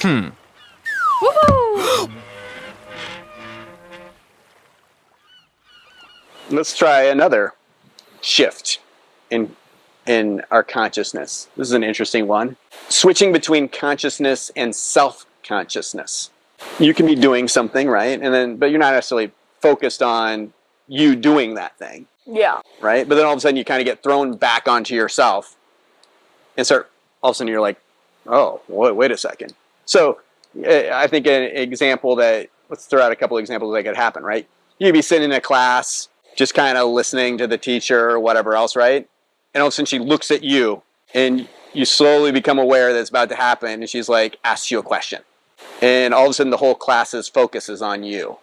Woohoo! Let's try another shift in our consciousness. This is an interesting one. Switching between consciousness and self-consciousness. You can be doing something, right? But you're not necessarily focused on you doing that thing. Yeah. Right? But then all of a sudden you kind of get thrown back onto yourself and all of a sudden you're like, oh, wait a second. So I think an example let's throw out a couple of examples that could happen, right? You'd be sitting in a class, just kind of listening to the teacher or whatever else, right? And all of a sudden she looks at you and you slowly become aware that it's about to happen. And she's like, asks you a question. And all of a sudden the whole class's focus is on you.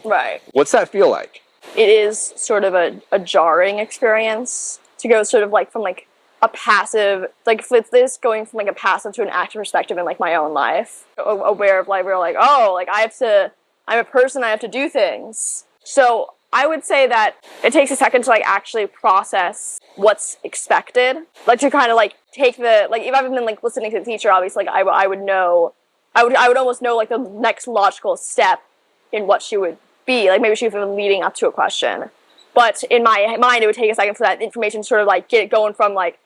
Right. What's that feel like? It is sort of a jarring experience to go sort of like from like a passive, like with this going from like a passive to an active perspective in like my own life. Aware of like, we're like, oh, like I'm a person, I have to do things. So I would say that it takes a second to like actually process what's expected. Like to kind of like take like if I've been like listening to the teacher, obviously like I would almost know like the next logical step in what she would be. Like maybe she would have been leading up to a question. But in my mind, it would take a second for that information to sort of like get it going from like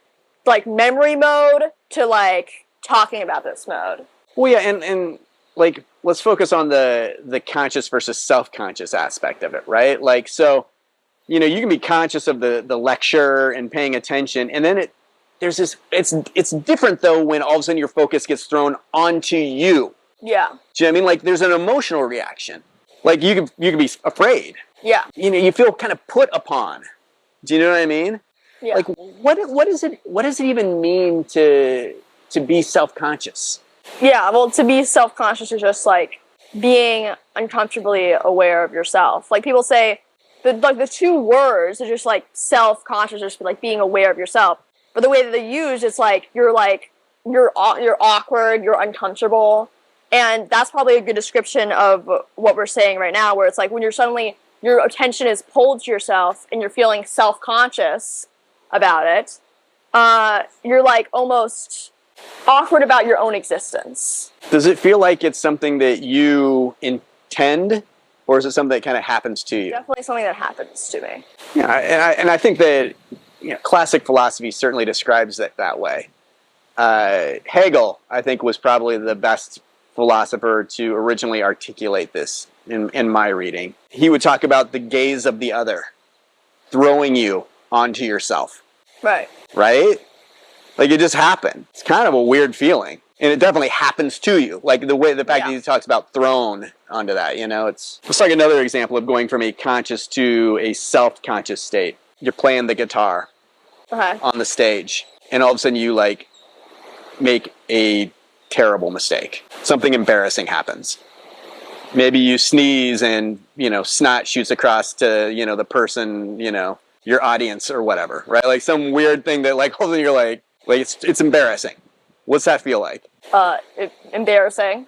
memory mode to like talking about this mode. Well, yeah, and like let's focus on the conscious versus self-conscious aspect of it, right? Like, so, you can be conscious of the lecture and paying attention, and then it's different though when all of a sudden your focus gets thrown onto you. Yeah. Do you know what I mean? Like there's an emotional reaction. Like you can be afraid. Yeah. You feel kind of put upon. Do you know what I mean? Yeah. Like what does it even mean to be self-conscious? Yeah, well, to be self-conscious is just like being uncomfortably aware of yourself. Like people say the two words are just like self-conscious, just like being aware of yourself. But the way that they're used, it's like you're awkward, you're uncomfortable. And that's probably a good description of what we're saying right now, where it's like when your attention is pulled to yourself and you're feeling self-conscious about it, you're like almost awkward about your own existence. Does it feel like it's something that you intend, or is it something that kind of happens to you? Definitely something that happens to me. Yeah, and I think that classic philosophy certainly describes it that way. Hegel, I think, was probably the best philosopher to originally articulate this in my reading. He would talk about the gaze of the other, throwing you onto yourself. Right. Right? Like it just happened. It's kind of a weird feeling. And it definitely fact that he talks about thrown onto that, it's like another example of going from a conscious to a self-conscious state. You're playing the guitar on the stage, and all of a sudden you like make a terrible mistake. Something embarrassing happens. Maybe you sneeze and, snot shoots across to, the person, your audience or whatever, right? Like some weird thing that like, all of a sudden you're like it's embarrassing. What's that feel like? Embarrassing.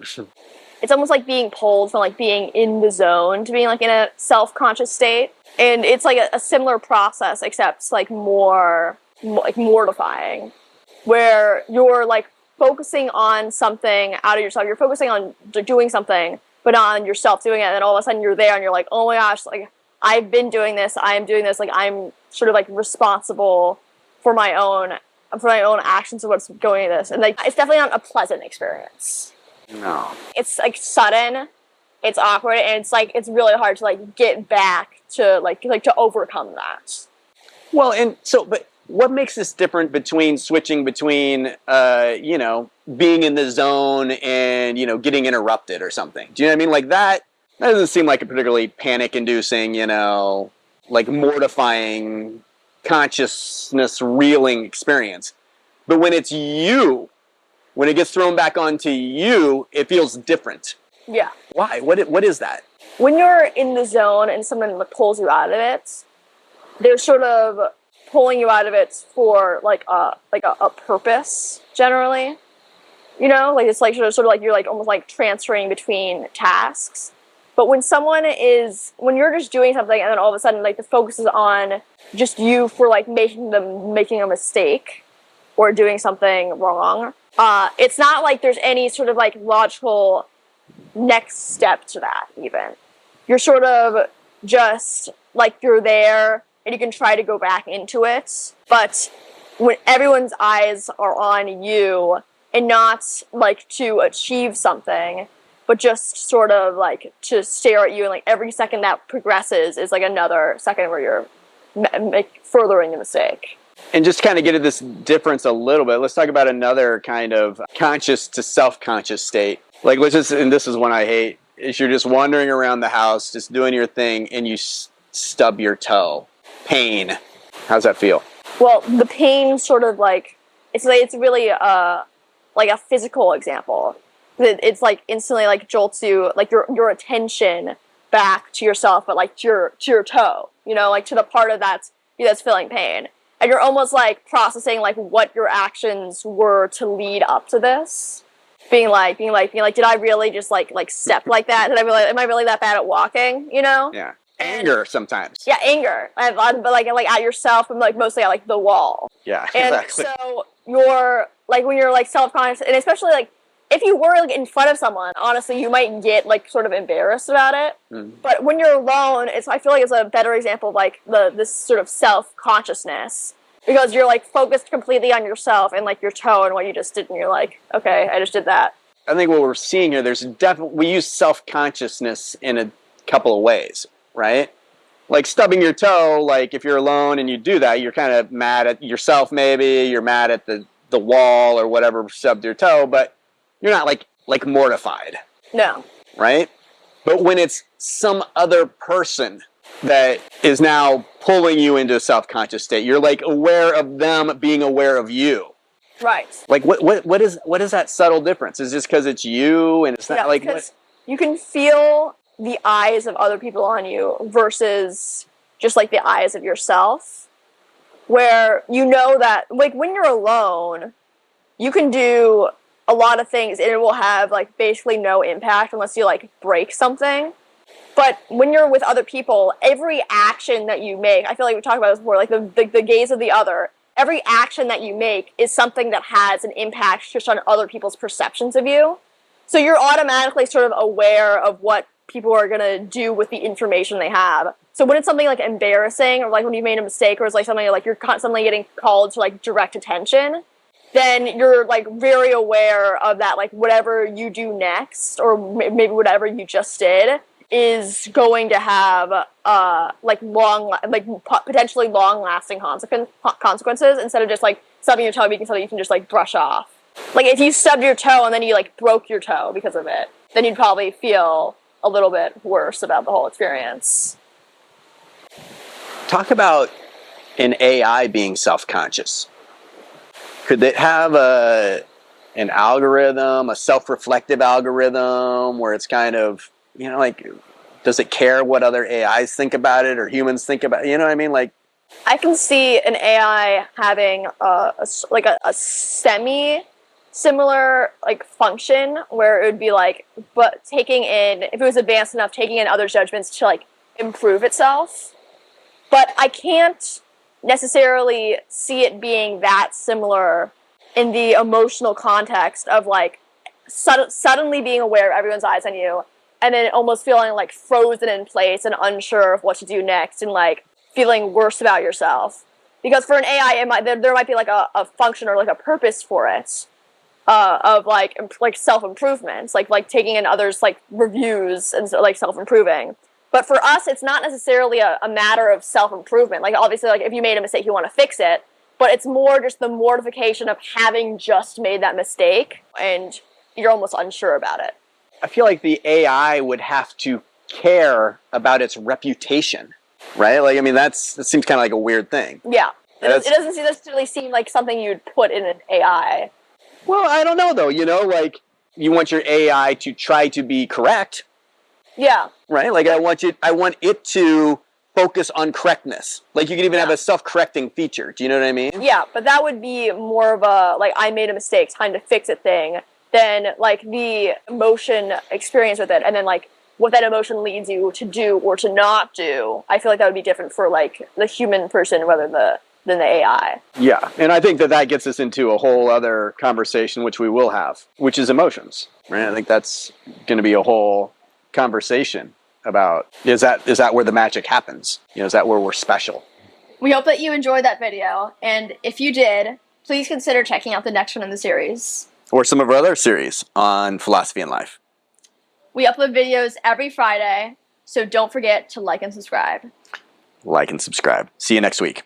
It's almost like being pulled from like being in the zone to being like in a self-conscious state. And it's like a similar process, except like more like mortifying, where you're like focusing on something out of yourself. You're focusing on doing something, but not on yourself doing it. And then all of a sudden you're there and you're like, oh my gosh, like I've been doing this. I am doing this. Like I'm sort of like responsible for my own actions of what's going into this. And like, it's definitely not a pleasant experience. No. It's like sudden, it's awkward, and it's like, it's really hard to like get back to like to overcome that. Well, and so, but what makes this different between switching between, being in the zone and, getting interrupted or something? Do you know what I mean? Like that doesn't seem like a particularly panic-inducing, like mortifying, consciousness reeling experience. But when it's you, when it gets thrown back onto you, it feels different. Yeah. Why? What is that? When you're in the zone and someone pulls you out of it, they're sort of pulling you out of it for like a purpose generally. Like it's like sort of like you're like almost like transferring between tasks. But when you're just doing something and then all of a sudden like the focus is on just you for like making a mistake or doing something wrong, it's not like there's any sort of like logical next step to that even. You're sort of just like you're there and you can try to go back into it, but when everyone's eyes are on you and not like to achieve something, but just sort of like to stare at you, and like every second that progresses is like another second where you're furthering the mistake. And just kind of get at this difference a little bit, let's talk about another kind of conscious to self-conscious state. Like, let's just, and this is one I hate, is you're just wandering around the house, just doing your thing, and you stub your toe. Pain. How's that feel? Well, the pain sort of like, it's really like a physical example. It's like instantly like jolts you, like your attention back to yourself, but like to your toe, you know, like to the part of that's feeling pain. And you're almost like processing like what your actions were to lead up to this. Being like, did I really just like step like that? Am I really that bad at walking? You know? Yeah. Anger sometimes. Yeah, anger. But like at yourself, and like mostly at like the wall. Yeah, and exactly. So you're like, when you're like self-conscious, and especially like if you were like in front of someone, honestly, you might get like sort of embarrassed about it. But when you're alone, I feel like it's a better example of like this sort of self-consciousness, because you're like focused completely on yourself and like your toe and what you just did, and you're like, okay, I just did that. I think what we're seeing here, we use self-consciousness in a couple of ways, right? Like stubbing your toe, like if you're alone and you do that, you're kind of mad at yourself maybe, you're mad at the wall or whatever stubbed your toe, but you're not like mortified. No. Right? But when it's some other person that is now pulling you into a self-conscious state, you're like aware of them being aware of you. Right. Like what is that subtle difference? Is this because it's you and it's not like because you can feel the eyes of other people on you versus just like the eyes of yourself, where you know that like when you're alone, you can do a lot of things and it will have like basically no impact unless you like break something. But when you're with other people, every action that you make, I feel like we talked about this before, like the gaze of the other, every action that you make is something that has an impact just on other people's perceptions of you. So you're automatically sort of aware of what people are going to do with the information they have. So when it's something like embarrassing, or like when you made a mistake, or it's like something like you're constantly getting called to like direct attention, then you're like very aware of that, like whatever you do next, or maybe whatever you just did, is going to have potentially long-lasting consequences, instead of just like stubbing your toe being something you can just like brush off. Like if you stubbed your toe and then you like broke your toe because of it, then you'd probably feel a little bit worse about the whole experience. Talk about an AI being self-conscious. Could it have an algorithm, a self-reflective algorithm, where it's kind of, you know, like, does it care what other AIs think about it or humans think about it? You know what I mean? Like, I can see an AI having a semi-similar like function, where it would be like, but taking in, if it was advanced enough, taking in other judgments to like improve itself. But I can't necessarily see it being that similar in the emotional context of like suddenly being aware of everyone's eyes on you, and then almost feeling like frozen in place and unsure of what to do next, and like feeling worse about yourself. Because for an AI, there might be like a function or like a purpose for it, of like self-improvements, like taking in others like reviews and so, like self-improving. But for us, it's not necessarily a matter of self-improvement. Like obviously, like if you made a mistake, you want to fix it, but it's more just the mortification of having just made that mistake and you're almost unsure about it. I feel like the AI would have to care about its reputation, right? Like, I mean, that seems kind of like a weird thing. Yeah. It doesn't necessarily seem like something you'd put in an AI. Well, I don't know, though. You know, like, you want your AI to try to be correct. Yeah. Right? Like, I want it to focus on correctness. Like, you could even have a self-correcting feature. Do you know what I mean? Yeah, but that would be more of a, like, I made a mistake, time to fix it thing, than, like, the emotion experience with it, and then, like, what that emotion leads you to do or to not do. I feel like that would be different for, like, the human person, whether the than the AI. Yeah, and I think that gets us into a whole other conversation, which we will have, which is emotions. Right? I think that's going to be a whole conversation about is that where the magic happens? Is that where we're special? We hope that you enjoyed that video, and if you did, please consider checking out the next one in the series. Or some of our other series on philosophy and life. We upload videos every Friday, so don't forget to like and subscribe. Like and subscribe. See you next week.